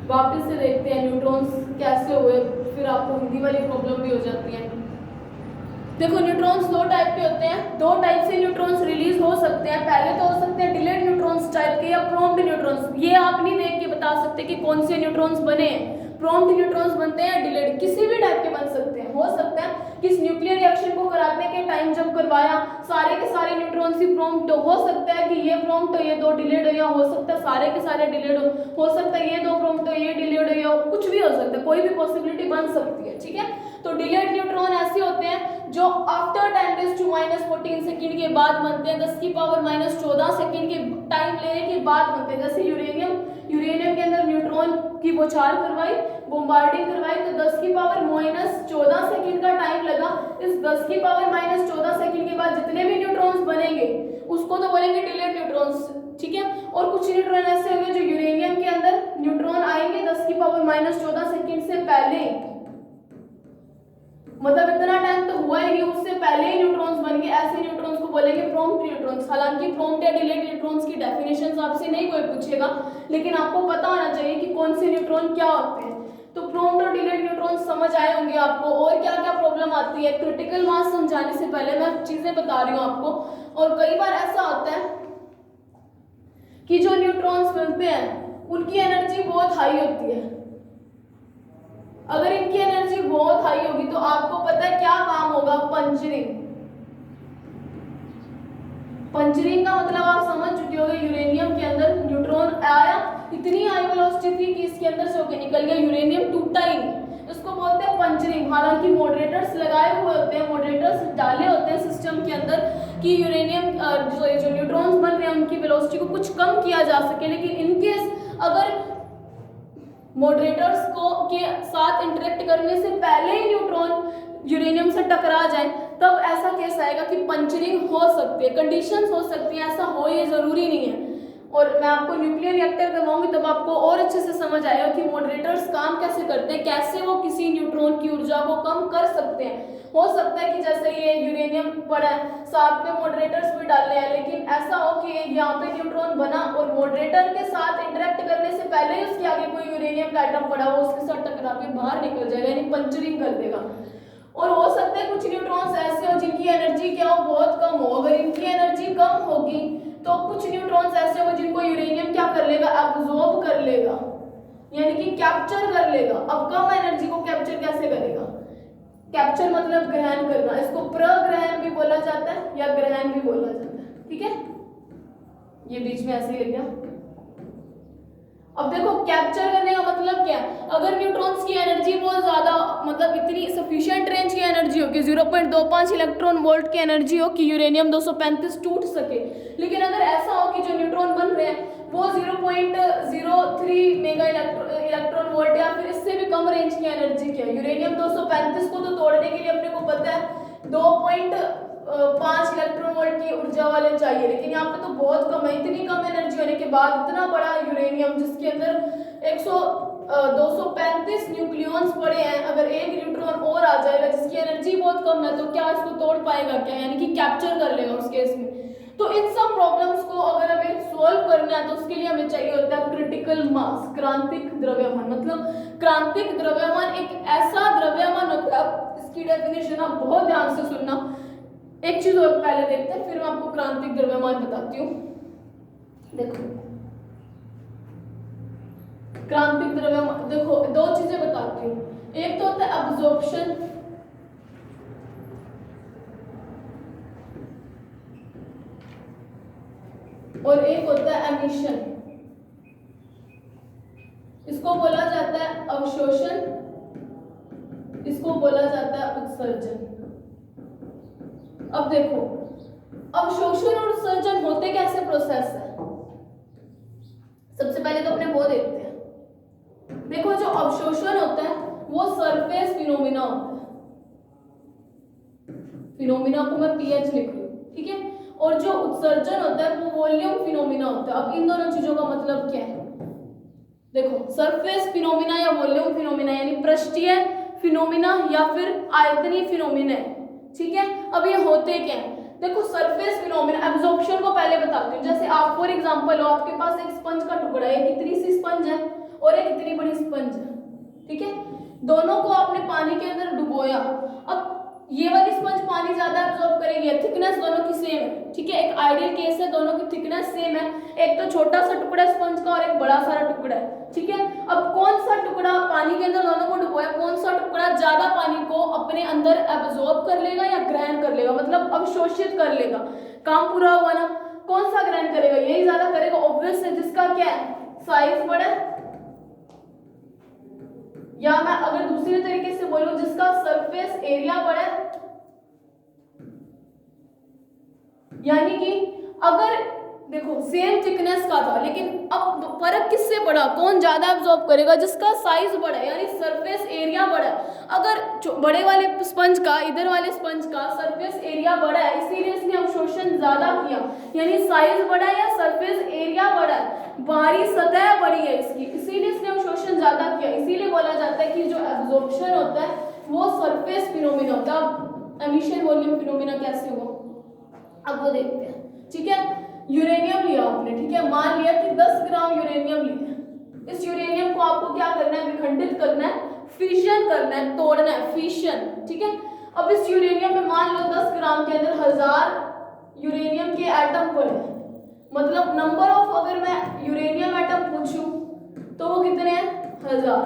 वापस से देखते हैं न्यूट्रॉन्स कैसे हुए, फिर आपको हिंदी वाली प्रॉब्लम भी हो जाती है। देखो न्यूट्रॉन्स दो टाइप के होते हैं, दो टाइप से न्यूट्रॉन्स रिलीज हो सकते हैं। पहले तो हो सकते हैं डिलेड न्यूट्रॉन्स टाइप के या प्रॉम्प्ट न्यूट्रॉन्स। ये आप नहीं देख के बता सकते कि कौन से न्यूट्रॉन्स बने हैं, प्रॉम्प्ट न्यूट्रॉन्स बनते हैं, डिलेड किसी भी टाइप के बन सकते हैं। हो सकता है कि इस न्यूक्लियर रिएक्शन को कराने के टाइम जब करवाया सारे के सारे न्यूट्रॉन्स ही प्रॉम्प्ट हो सकता है कि ये प्रॉम्प्ट हो ये दो डिलेड हो, या हो सकता है सारे के सारे डिलेड हो सकता है ये दो प्रॉम्प्ट हो ये डिलेड हो, या कुछ भी हो सकता है, कोई भी पॉसिबिलिटी बन सकती है, ठीक है। तो डिलेड न्यूट्रॉन ऐसे होते हैं जो आफ्टर 10⁻⁻14 सेकंड के बाद बनते हैं, 10 की पावर -14 सेकंड के टाइम लेने के बाद बनते हैं। जैसे यूरेनियम के अंदर न्यूट्रॉन की बौछार करवाई, बॉम्बार्डिंग करवाई, तो 10 की पावर -14 सेकंड का टाइम लगा। इस 10 की पावर -14 सेकंड के बाद जितने भी न्यूट्रॉन्स बनेंगे उसको तो बोलेंगे डिलेड न्यूट्रॉन्स, ठीक है। और कुछ न्यूट्रॉन ऐसे होंगे जो यूरेनियम के अंदर न्यूट्रॉन आएंगे 10 की पावर -14 सेकंड से पहले, मतलब इतना टाइम तो हुआ ही नहीं, उससे पहले ही न्यूट्रॉन्स बन गए, ऐसे न्यूट्रॉन्स को बोलेंगे प्रॉम्प्ट न्यूट्रॉन्स। हालांकि प्रॉम्प्ट या डिलेड न्यूट्रॉन्स की डेफिनेशंस आपसे नहीं कोई पूछेगा, लेकिन आपको पता होना चाहिए कि कौन से न्यूट्रॉन क्या होते हैं। तो प्रॉम्प्ट और डिलेड न्यूट्रॉन्स समझ आए होंगे आपको। और क्या क्या प्रॉब्लम आती है, क्रिटिकल मास समझाने से पहले मैं चीजें बता रही हूँ आपको। और कई बार ऐसा होता है कि जो न्यूट्रॉन्स मिलते हैं उनकी एनर्जी बहुत हाई होती है। अगर इनकी एनर्जी बहुत हाई होगी तो आपको पता है क्या काम होगा? पंचरिंग। पंचरिंग का मतलब आप समझ चुके होंगे, यूरेनियम के अंदर न्यूट्रॉन आया, इतनी हाई वेलोसिटी थी कि इसके अंदर से होकर निकल गया, यूरेनियम टूटा ही नहीं, इसको बोलते हैं पंचरिंग। हालांकि मॉडरेटर्स लगाए हुए होते हैं, मॉडरेटर्स डाले होते हैं सिस्टम के अंदर कि यूरेनियम जो न्यूट्रॉन्स बन रहे हैं उनकी वेलोसिटी को कुछ कम किया जा सके। लेकिन इनकेस अगर मॉडरेटर्स को के साथ इंटरेक्ट करने से पहले ही न्यूट्रॉन यूरेनियम से टकरा जाए तब ऐसा केस आएगा कि पंचरिंग हो सकती है, कंडीशंस हो सकती हैं, ऐसा हो ये जरूरी नहीं है। और मैं आपको न्यूक्लियर रिएक्टर करवाऊंगी तब आपको और अच्छे से समझ आएगा कि मॉडरेटर्स काम कैसे करते हैं, कैसे वो किसी न्यूट्रॉन की ऊर्जा को कम कर सकते हैं। हो सकता है कि जैसे ये यूरेनियम पड़ा है साथ में मॉडरेटर्स भी डालने हैं, लेकिन ऐसा हो कि यहाँ पे न्यूट्रॉन बना और मॉडरेटर के साथ इंटरेक्ट करने से पहले ही उसके आगे कोई यूरेनियम का एटम पड़ा हो उसके साथ टकरा के बाहर निकल जाएगा, यानी पंचरिंग कर देगा। और हो सकता है कुछ न्यूट्रॉन्स ऐसे हो जिनकी एनर्जी क्या हो, बहुत कम हो। अगर इनकी एनर्जी कम होगी तो कुछ न्यूट्रॉन्स ऐसे हो जिनको यूरेनियम क्या कर लेगा? एब्जॉर्ब कर लेगा, यानी कि कैप्चर कर लेगा। अब कम एनर्जी को कैप्चर कैसे करेगा? कैप्चर मतलब ग्रहण करना, इसको प्रग्रहण भी बोला जाता है या ग्रहण भी बोला जाता है, ठीक है। ये बीच में ऐसे ही लग गया। अब देखो कैप्चर करने का मतलब क्या है? अगर न्यूट्रॉन्स की एनर्जी बहुत ज्यादा, मतलब इतनी सफिशिएंट रेंज की एनर्जी हो कि 0.25 इलेक्ट्रॉन वोल्ट की एनर्जी हो कि यूरेनियम 235 टूट सके, लेकिन अगर ऐसा हो कि जो न्यूट्रॉन बन रहे हैं वो 0.03 मेगा इलेक्ट्रॉन वोल्ट या फिर इससे भी कम रेंज की एनर्जी की है। यूरेनियम 235 को तो तोड़ने के लिए अपने को पता है 2.5 इलेक्ट्रॉन वोल्ट की ऊर्जा वाले चाहिए, लेकिन यहाँ पे तो बहुत कम है। इतनी कम एनर्जी होने के बाद इतना बड़ा यूरेनियम जिसके अंदर 235 न्यूक्लियॉन्स पड़े हैं, अगर एक न्यूट्रॉन और आ जाएगा जिसकी एनर्जी बहुत कम है तो क्या इसको तोड़ पाएगा क्या? यानी कि कैप्चर कर लेगा उस केस में। तो इन सब प्रॉब्लम्स को अगर हमें सॉल्व करना है तो उसके लिए हमें चाहिए होता है क्रिटिकल मास, क्रांतिक द्रव्यमान। मतलब क्रांतिक द्रव्यमान एक ऐसा द्रव्यमान होता है, इसकी डेफिनेशन आप बहुत ध्यान से सुनना। एक चीज और पहले देखते हैं, फिर मैं आपको क्रांतिक द्रव्यमान बताती हूँ। देखो क्रांतिक द्रव्यमान, देखो दो चीजें बताती हूँ, एक तो होता है अब्जॉर्प्शन और एक होता है एमिशन। इसको बोला जाता है अवशोषण, इसको बोला जाता है उत्सर्जन। अब देखो अवशोषण और उत्सर्जन होते कैसे प्रोसेस है, सबसे पहले तो अपने वो देखते हैं। देखो जो अवशोषण होता है वो सरफेस फिनोमिना होता है, फिनोमिना को मैं पीएच लिख रही हूँ, ठीक है। और जो उत्सर्जन होता है वो वॉल्यूम फिनोमिना होता है। अब इन दोनों चीजों का मतलब क्या है, देखो सरफेस फिनोमिना या वॉल्यूम फिनोमिना यानी पृष्ठीय फिनोमिना या फिर आयतनीय फिनोमिना, ठीक है। अब ये होते क्या है, देखो सरफेस फिनोमिना एब्जॉर्प्शन को पहले बताती हूँ। जैसे आप फॉर एग्जांपल हो, आपके पास एक स्पंज का टुकड़ा है, एक इतनी सी स्पंज है और एक इतनी बड़ी स्पंज है, ठीक है। दोनों को आपने पानी के अंदर डुबोया। अब ये वाली स्पंज पानी ज्यादा एब्जॉर्ब करेगी, थिकनेस दोनों की सेम है, ठीक है। एक आइडियल केस है, दोनों की थिकनेस सेम है, एक तो छोटा सा टुकड़ा स्पंज का और एक बड़ा सारा टुकड़ा है, ठीक है। अब कौन सा टुकड़ा पानी के अंदर दोनों को डुबोया, कौन सा टुकड़ा ज्यादा पानी को अपने अंदर एब्जॉर्ब कर लेगा या ग्रहण कर लेगा, मतलब अवशोषित कर लेगा, काम पूरा हुआ ना। कौन सा ग्रहण करेगा, यही ज्यादा करेगा, ऑब्वियस है, जिसका क्या है साइज बड़ा है, या मैं अगर दूसरे तरीके से बोलूं जिसका सरफेस एरिया बड़ा है। यानी कि अगर देखो सेम थिकनेस का था, लेकिन अब फर्क किससे बड़ा, कौन ज्यादा एब्जॉर्ब करेगा, जिसका साइज बड़ा है यानी सरफेस एरिया बड़ा है। अगर बड़े वाले स्पंज का, इधर वाले स्पंज का सरफेस एरिया बड़ा है, इसीलिए इसने अवशोषण ज्यादा किया, यानी साइज बड़ा है या सरफेस एरिया बड़ा है, बाहरी सतह बड़ी है इसकी, इसीलिए इसने अवशोषण ज्यादा किया। इसीलिए बोला जाता है कि जो एब्जॉर्प्शन होता है वो सरफेस फिनोमिना होता है। अब एमिशन वॉल्यूम फिनोमिना कैसे हुआ, अब वो देखते हैं, ठीक है। यूरेनियम लिया आपने, ठीक है, मान लिया कि 10 ग्राम यूरेनियम लिया। इस यूरेनियम को आपको क्या करना है, विखंडित करना है, फिशन करना है, तोड़ना है, फिशन, ठीक है। अब इस यूरेनियम में मान लो 10 ग्राम के अंदर 1000 यूरेनियम के एटम पड़े, मतलब नंबर ऑफ, अगर मैं यूरेनियम एटम पूछूं तो वो कितने हैं 1000,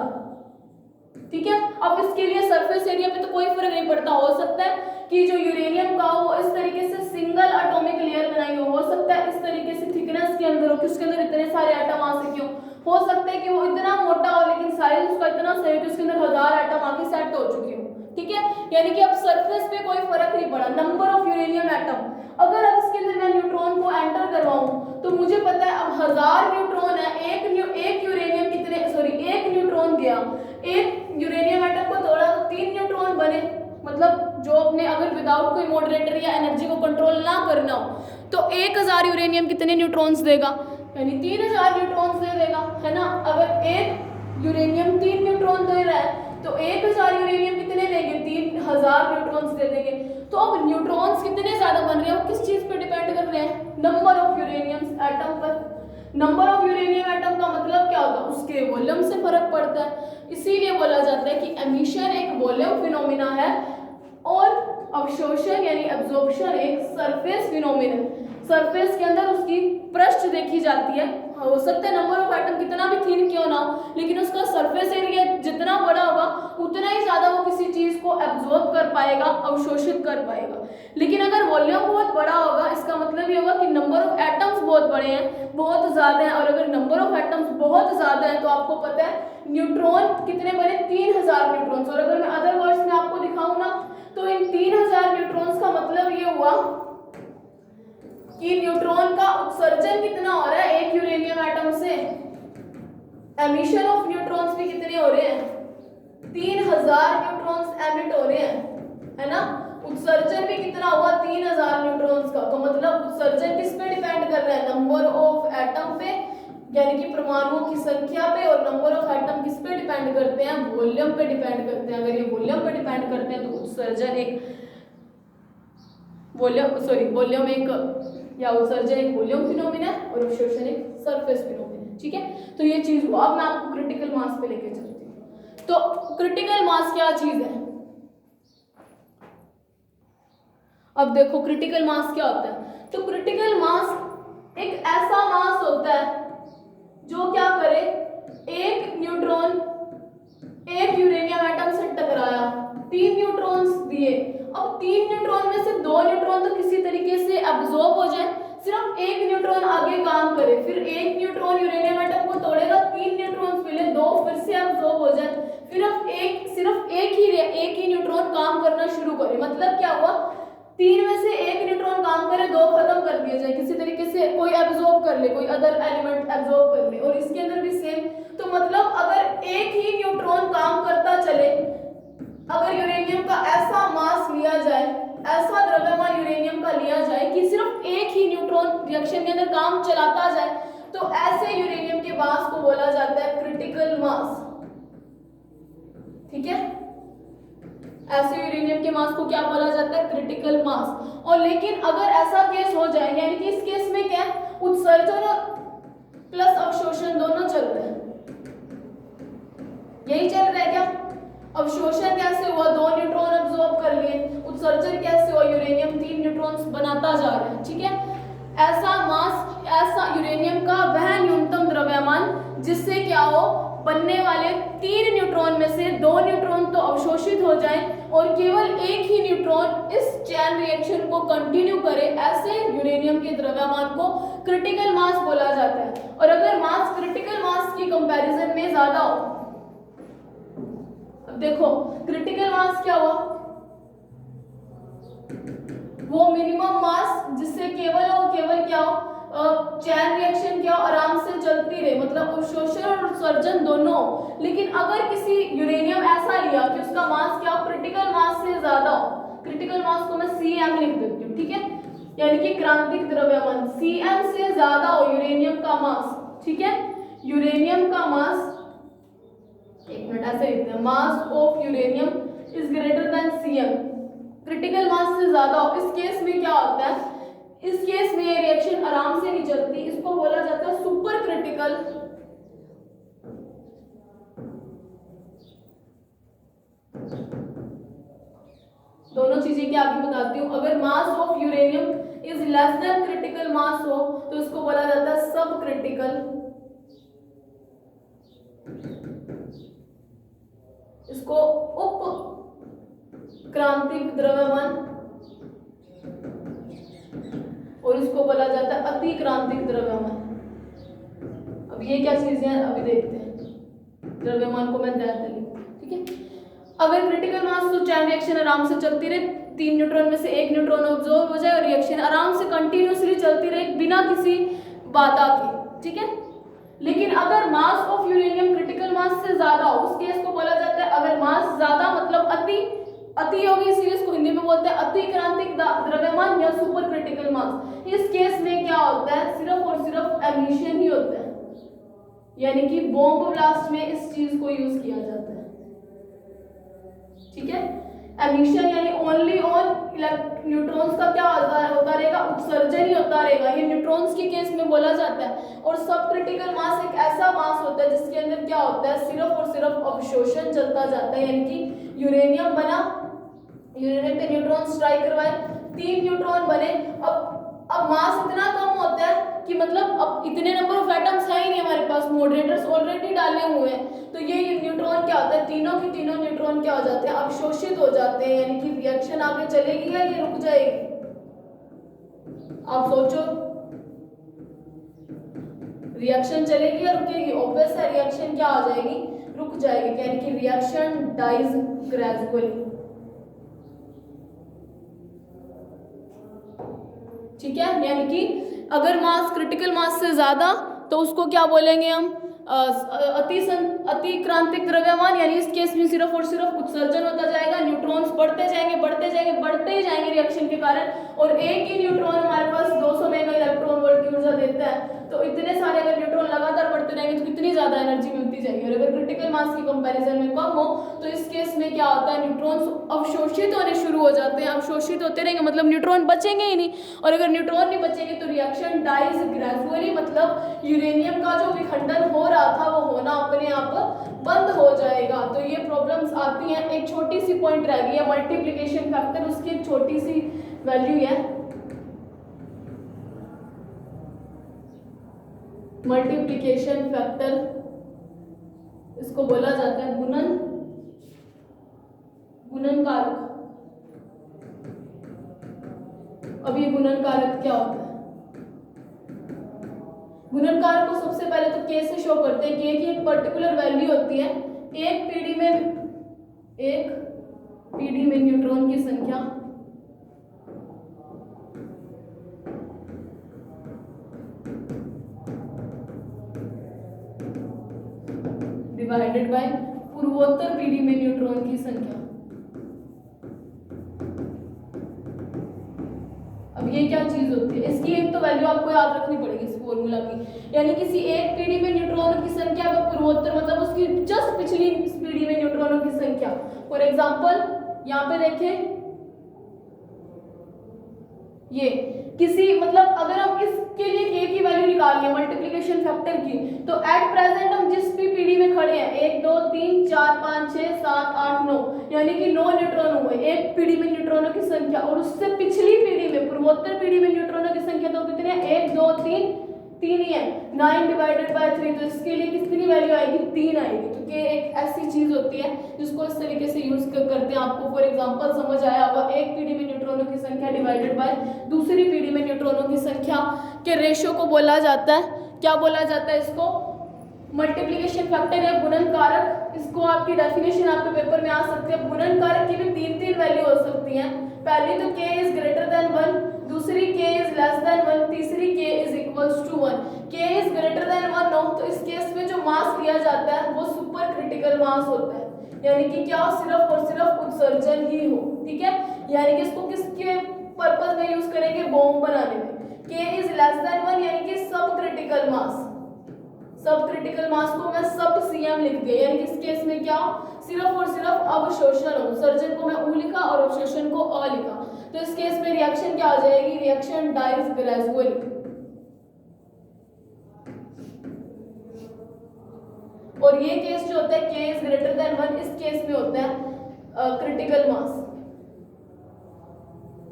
ठीक है। अब इसके लिए सरफेस एरिया पे तो कोई फर्क नहीं पड़ता, हो सकता है कि जो यूरेनियम का हो वो इस तरीके से सिंगल एटॉमिक लेयर बनाई हो सकता है इस तरीके से थिकनेस के अंदर हो कि उसके अंदर इतने सारे एटम आ सके हो सकता है कि वो इतना मोटा हो लेकिन साइज उसका इतना सही हो कि उसके अंदर 1000 एटम आके सेट हो चुके हो, ठीक है। यानी कि अब सरफेस पे कोई फर्क नहीं पड़ा, नंबर ऑफ यूरेनियम एटम। अगर अब इसके अंदर मैं न्यूट्रॉन को एंटर करवाऊं तो मुझे पता है अब 1000 न्यूट्रॉन है, एक यूरेनियम कितने, सॉरी एक न्यूट्रॉन गया, एक यूरेनियम एटम को तोड़ा तो 3 न्यूट्रॉन बने, मतलब जो अपने अगर विदाउट कोई मॉडरेटर या एनर्जी को कंट्रोल ना करना हो तो 1000 यूरेनियम कितने न्यूट्रॉन्स देगा, यानी 3000 न्यूट्रॉन्स दे देगा, है ना। अगर एक यूरेनियम 3 न्यूट्रॉन दे रहा है तो 1000 यूरेनियम कितने देंगे, 3000 न्यूट्रॉन्स दे देंगे। तो अब न्यूट्रॉन्स कितने ज्यादा बन रहे हैं, किस चीज पे डिपेंड कर रहे हैं, नंबर ऑफ यूरेनियम एटम पर। नंबर ऑफ यूरेनियम एटम का मतलब क्या होता है, उसके वॉल्यूम से फर्क पड़ता है। इसीलिए बोला जाता है कि एमिशन एक वॉल्यूम फिनोमिना है और अवशोषण यानी एब्जॉर्प्शन एक सरफेस फिनोमिना। सरफेस के अंदर उसकी पृष्ठ देखी जाती है, हो सकता है नंबर ऑफ एटम कितना भी थिन क्यों ना हो, लेकिन उसका सरफेस एरिया जितना बड़ा होगा उतना ही ज्यादा वो किसी चीज को एब्जॉर्ब कर पाएगा, अवशोषित कर पाएगा। लेकिन अगर वॉल्यूम बहुत बड़ा होगा इसका मतलब ये होगा कि नंबर ऑफ एटम्स बहुत बड़े हैं, बहुत ज्यादा हैं, और अगर नंबर ऑफ एटम्स बहुत ज्यादा है तो आपको पता है न्यूट्रॉन कितने बने, 3000 न्यूट्रॉन्स। और अगर मैं अदर वर्ड्स में आपको दिखाऊं ना तो इन 3000 न्यूट्रॉन्स का मतलब ये हुआ कि न्यूट्रॉन का उत्सर्जन कितना हो रहा है एक यूरेनियम एटम से, एमिशन ऑफ न्यूट्रॉन्स भी कितने हो रहे हैं, 3000 न्यूट्रॉन्स एमिट हो रहे हैं, है ना। उत्सर्जन भी कितना हुआ 3000 न्यूट्रॉन्स का, तो मतलब उत्सर्जन किस पे डिपेंड कर रहा है, नंबर ऑफ एटम पे यानी कि परमाणुओं की संख्या पे, और नंबर ऑफ एटम किस पे डिपेंड करते हैं, वॉल्यूम पे डिपेंड करते हैं। अगर ये वॉल्यूम पे डिपेंड करते हैं तो उत्सर्जन एक वॉल्यूम एक या उत्सर्जन एक वॉल्यूम फिनोमिना और अवशोषण एक सरफेस फिनोमिना, ठीक है। तो ये चीज हुआ। अब मैं आपको क्रिटिकल मास पे लेके चलती हूँ। तो क्रिटिकल मास क्या चीज है, अब देखो क्रिटिकल मास क्या होता है। तो क्रिटिकल मास एक ऐसा मास होता है जो क्या करे, एक न्यूट्रॉन एक यूरेनियम एटम से टकराया, 3 न्यूट्रॉन्स दिए। अब 3 न्यूट्रॉन में से 2 न्यूट्रॉन तो किसी तरीके से एब्जॉर्ब हो जाए, सिर्फ एक न्यूट्रॉन आगे काम करे, फिर एक न्यूट्रॉन यूरेनियम एटम को तोड़ेगा, 3 न्यूट्रॉन्स मिले, 2 फिर से एब्जॉर्ब हो जाए, सिर्फ एक ही न्यूट्रॉन काम करना शुरू करे। मतलब क्या हुआ, 3 में से एक न्यूट्रॉन काम करे, 2 खत्म कर दिए जाए, किसी तरीके से कोई एब्जॉर्ब कर ले, कोई अदर एलिमेंट एब्जॉर्ब कर ले। और इसके अंदर भी सेम। तो मतलब अगर एक ही न्यूट्रॉन काम करता चले, अगर यूरेनियम का ऐसा मास लिया जाए, ऐसा द्रव्यमान यूरेनियम का लिया जाए कि सिर्फ एक ही न्यूट्रॉन रिएक्शन के अंदर काम चलाता जाए, तो ऐसे यूरेनियम के मास को बोला जाता है क्रिटिकल मास। ठीक है, ऐसे यूरेनियम के मास को क्या बोला जाता है, क्रिटिकल मास। और लेकिन अगर ऐसा केस हो जाए, यानी कि इस केस में क्या है, उत्सर्जन और प्लस अवशोषण दोनों चल रहे हैं, यही चल रहा है क्या। अवशोषण कैसे हुआ, 2 न्यूट्रॉन अब्सॉर्ब कर लिए, उत्सर्जन कैसे हुआ, यूरेनियम 3 न्यूट्रॉन्स बनाता जा रहा है। ठीक है, ऐसा मास, ऐसा यूरेनियम का वह न्यूनतम द्रव्यमान जिससे क्या हो, बनने वाले 3 न्यूट्रॉन में से 2 न्यूट्रॉन तो अवशोषित हो जाएं और केवल एक ही न्यूट्रॉन इस चैन रिएक्शन को कंटिन्यू करे, ऐसे यूरेनियम के द्रव्यमान को क्रिटिकल मास बोला जाता है। और अगर मास क्रिटिकल मास की कंपैरिजन में ज्यादा हो, अब देखो क्रिटिकल मास क्या हुआ, वो मिनिमम मास जिससे केवल क्या हो, चैन रिएक्शन क्या आराम से चलती रहे, मतलब अवशोषण और उत्सर्जन दोनों। लेकिन अगर किसी यूरेनियम ऐसा लिया कि उसका मास क्या हो, क्रिटिकल मास से ज्यादा हो, क्रिटिकल मास को मैं Cm लिख देती हूँ, ठीक है, यानी कि क्रांतिक द्रव्यमान Cm से ज्यादा हो यूरेनियम का मास। ठीक है, यूरेनियम का मास, एक मिनट ऐसे लिखते हैं, mass of uranium is greater then Cm, critical mass से ज्यादा हो। इस केस में क्या होता है, इस केस में ये रिएक्शन आराम से नहीं चलती, इसको बोला जाता है सुपर क्रिटिकल। दोनों चीजें क्या आगे बताती हूँ। अगर mass of uranium is less than critical mass हो तो इसको बोला जाता है सब क्रिटिकल, इसको उप क्रांतिक द्रव्यमान, और इसको बोला जाता है अति क्रांतिक द्रव्यमान। अब ये क्या चीजें हैं अभी देखते हैं, द्रव्यमान को मैं दैट लिखती हूं। ठीक है, अगर क्रिटिकल मास तो चैन रिएक्शन आराम से चलती रहे, 3 न्यूट्रॉन में से 1 न्यूट्रॉन अब्सॉर्ब हो जाए और रिएक्शन आराम से कंटिन्यूअसली चलती रहे बिना किसी बाधा के। ठीक है, लेकिन अगर mass of uranium critical mass से ज्यादा हो, उस केस को बोला जाता है, अगर मास ज्यादा मतलब अति होगी, इसीलिए इसको हिंदी में बोलते हैं अति क्रांतिक द्रव्यमान या सुपर क्रिटिकल मास। इस केस में क्या होता है, सिर्फ और सिर्फ एमिशन ही होता है, यानी कि बॉम्ब ब्लास्ट में इस चीज को यूज किया जाता है। ठीक है, एमिशन यानी ओनली ऑन न्यूट्रॉन्स का क्या होता रहेगा, उत्सर्जन ही होता रहेगा, ये न्यूट्रॉन्स के केस में बोला जाता है। और सब क्रिटिकल मास एक ऐसा मास होता है जिसके अंदर क्या होता है, सिर्फ और सिर्फ अवशोषण चलता जाता है, यानी कि यूरेनियम बना, यूरेनियम पे न्यूट्रॉन स्ट्राइक करवाए, 3 न्यूट्रॉन बने। अब मास इतना कम होता है कि मतलब अब इतने नंबर ऑफ एटम्स है ही नहीं हमारे पास, मॉडरेटर्स ऑलरेडी डाले हुए हैं, तो ये न्यूट्रॉन क्या होता है, तीनों के तीनों न्यूट्रॉन क्या हो जाते हैं, अवशोषित हो जाते हैं, यानी कि रिएक्शन आगे चलेगी या ये रुक जाएगी। आप सोचो, रिएक्शन चलेगी या रुकेगी, ऑब्वियस है रिएक्शन क्या हो जाएगी, रुक जाएगी, यानी कि रिएक्शन डाइज ग्रेजुअली। ठीक है, यानी कि अगर मास क्रिटिकल मास से ज्यादा तो उसको क्या बोलेंगे हम, अति क्रांतिक द्रव्यमान, यानी इस केस में सिर्फ और सिर्फ उत्सर्जन होता जाएगा, न्यूट्रॉन्स बढ़ते ही जाएंगे रिएक्शन के कारण, और एक ही न्यूट्रॉन हमारे पास 200 मेगा इलेक्ट्रॉन वोल्ट की ऊर्जा देता है, तो इतने सारे अगर न्यूट्रॉन लगातार बढ़ते रहेंगे तो कितनी ज्यादा एनर्जी मिलती जाएगी। और अगर क्रिटिकल मास की कंपैरिजन में कम हो तो इस केस में क्या होता है, न्यूट्रॉन्स अवशोषित होने शुरू हो जाते हैं, अवशोषित होते रहेंगे मतलब न्यूट्रॉन बचेंगे ही नहीं, और अगर न्यूट्रॉन नहीं बचेंगे तो रिएक्शन डाइज ग्रेजुअली, मतलब यूरेनियम का जो विखंडन हो रहा था वो होना अपने आप बंद हो जाएगा। तो ये प्रॉब्लम्स आती हैं। एक छोटी सी पॉइंट रह गई है मल्टीप्लिकेशन फैक्टर, उसकी एक छोटी सी वैल्यू है, मल्टीप्लिकेशन फैक्टर इसको बोला जाता है गुणन कारक। अब ये गुणन कारक क्या होता है? गुणन कारक को सबसे पहले तो के से शो करते हैं। के की एक पर्टिकुलर वैल्यू होती है, एक पीढ़ी में न्यूट्रॉन की संख्या डिवाइडेड बाय पूर्वोत्तर पीढ़ी में न्यूट्रॉन की संख्या। अब ये क्या चीज होती है? इसकी एक तो वैल्यू आपको याद रखनी पड़ेगी इस फॉर्मूला की, यानी किसी एक पीढ़ी में न्यूट्रॉनों की संख्या व पूर्वोत्तर मतलब उसकी जस्ट पिछली पीढ़ी में न्यूट्रॉनों की संख्या। फॉर एग्जांपल यहाँ पे देखें, ये किसी मतलब अगर हम इसके लिए के की वैल्यू निकाल लें मल्टीप्लिकेशन फैक्टर की, तो एट प्रेजेंट हम जिस भी पीढ़ी में खड़े हैं 1 2 3 4 5 6 7 8 9 यानी कि 9 न्यूट्रॉन हुए एक पीढ़ी में न्यूट्रॉनों की संख्या। और उससे पिछली पीढ़ी में पूर्वोत्तर पीढ़ी में न्यूट्रॉनों की संख्या तो कितने हैं? 1 2 3 3 ही है। 9 डिवाइडेड बाय 3, तो इसके लिए कितनी वैल्यू आएगी? 3 आएगी। तो ये एक ऐसी चीज होती है जिसको इस तरीके से यूज करते हैं। आपको फॉर एग्जांपल समझ आया होगा, एक पीढ़ी में न्यूट्रॉनों की संख्या डिवाइडेड बाय दूसरी पीढ़ी में न्यूट्रॉनों की संख्या के रेशियो को बोला जाता है, क्या बोला जाता है? इसको मल्टीप्लिकेशन फैक्टर या गुणन कारक। इसको आपकी डेफिनेशन आपके पेपर में आ सकती है। गुणन कारक की भी 3 वैल्यू हो सकती हैं। पहली तो k इज ग्रेटर देन 1, दूसरी k इज लेस देन 1, तीसरी k is equals to 1। k is greater than 1 हो तो इस केस में जो मास लिया जाता है वो सुपर क्रिटिकल मास होता है, यानी कि क्या सिर्फ और सिर्फ उत्सर्जन ही हो। ठीक है, यानी कि इसको किसके पर्पस में यूज करेंगे? बॉम्ब बनाने में। k इज लेस देन 1 यानी कि सब क्रिटिकल मास, सब क्रिटिकल मास को मैं सब cm लिख दिया, यानी कि इस केस में क्या सिर्फ और सिर्फ अवशोषण हो। उत्सर्जन को मैं u लिखा और अवशोषण को अ लिखा, तो इस केस में रिएक्शन क्या आ जाएगी? Reaction dies gradually. और ये केस जो होता है k इज ग्रेटर देन 1, इस केस में होता है क्रिटिकल मास,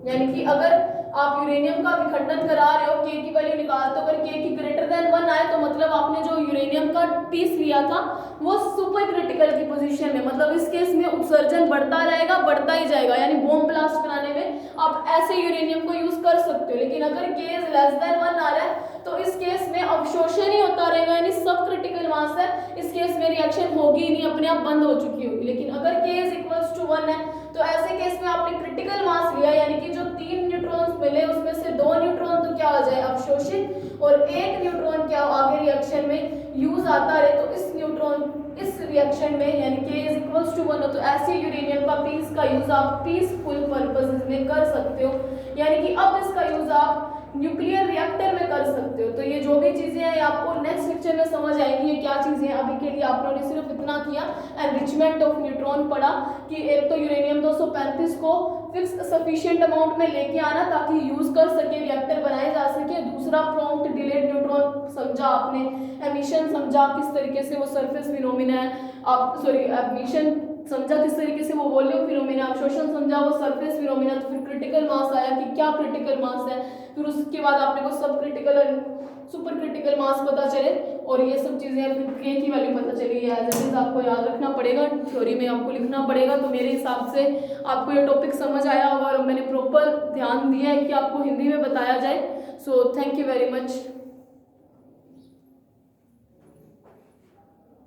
यानी कि अगर आप यूरेनियम का विखंडन करा रहे हो, k की वैल्यू निकालते हो, अगर k की ग्रेटर देन 1 आए तो मतलब आपने जो यूरेनियम का पीस लिया था वो सुपर क्रिटिकल की पोजीशन में, मतलब इस केस में उत्सर्जन बढ़ता रहेगा, बढ़ता ही जाएगा, यानी बॉम्ब ब्लास्ट बनाने में आप ऐसे यूरेनियम को यूज कर सकते हो। लेकिन अगर k इज लेस देन 1 आ रहा है तो इस केस में अवशोषण ही होता रहेगा, यानी सब क्रिटिकल मास है, इस केस में रिएक्शन होगी ही नहीं, अपने आप बंद हो चुकी होगी। लेकिन अगर k इज इक्वल्स टू 1 है तो ऐसे केस में आपने क्रिटिकल मास लिया, यानी कि जो 3 न्यूट्रॉन्स मिले उसमें से 2 न्यूट्रॉन तो क्या आ जाए? अवशोषित, और 1 न्यूट्रॉन क्या आगे रिएक्शन में यूज आता रहे, तो इस न्यूट्रॉन इस रिएक्शन में यानी k इज इक्वल्स टू 1 हो तो ऐसे यूरेनियम का पीस का यूज आप पीसफुल पर्पसेस में कर सकते हो, यानी कि अब इसका यूज आप न्यूक्लियर रिएक्टर में कर सकते हो। तो ये जो भी चीजें हैं आपको नेक्स्ट लेक्चर में समझ आएंगी ये क्या चीजें हैं। अभी के लिए आप लोगों ने सिर्फ इतना किया, एनरिचमेंट ऑफ न्यूट्रॉन पढ़ा कि एक तो यूरेनियम 235 को फिक्स सफिशिएंट अमाउंट में लेके आना ताकि यूज कर सके, रिएक्टर बनाए जा सके। दूसरा प्रॉम्प्ट डिलेड न्यूट्रॉन समझा आपने, एमिशन समझा किस तरीके से वो सरफेस फिनोमिना है, आप सॉरी एमिशन समझा किस तरीके से वो वॉल्यूम फिनोमिना, अवशोषण समझा वो सरफेस फिनोमिना। तो फिर क्रिटिकल मास आया कि क्या क्रिटिकल मास है, फिर उसके बाद आपने को सब क्रिटिकल और सुपर क्रिटिकल मास पता चले और ये सब चीजें, फिर k की वैल्यू पता चली है। एज इट इज आपको याद रखना पड़ेगा, थ्योरी में आपको लिखना पड़ेगा। तो मेरे हिसाब से आपको ये टॉपिक समझ आया होगा और मैंने प्रॉपर ध्यान दिया है कि आपको हिंदी में बताया जाए। So thank you very much.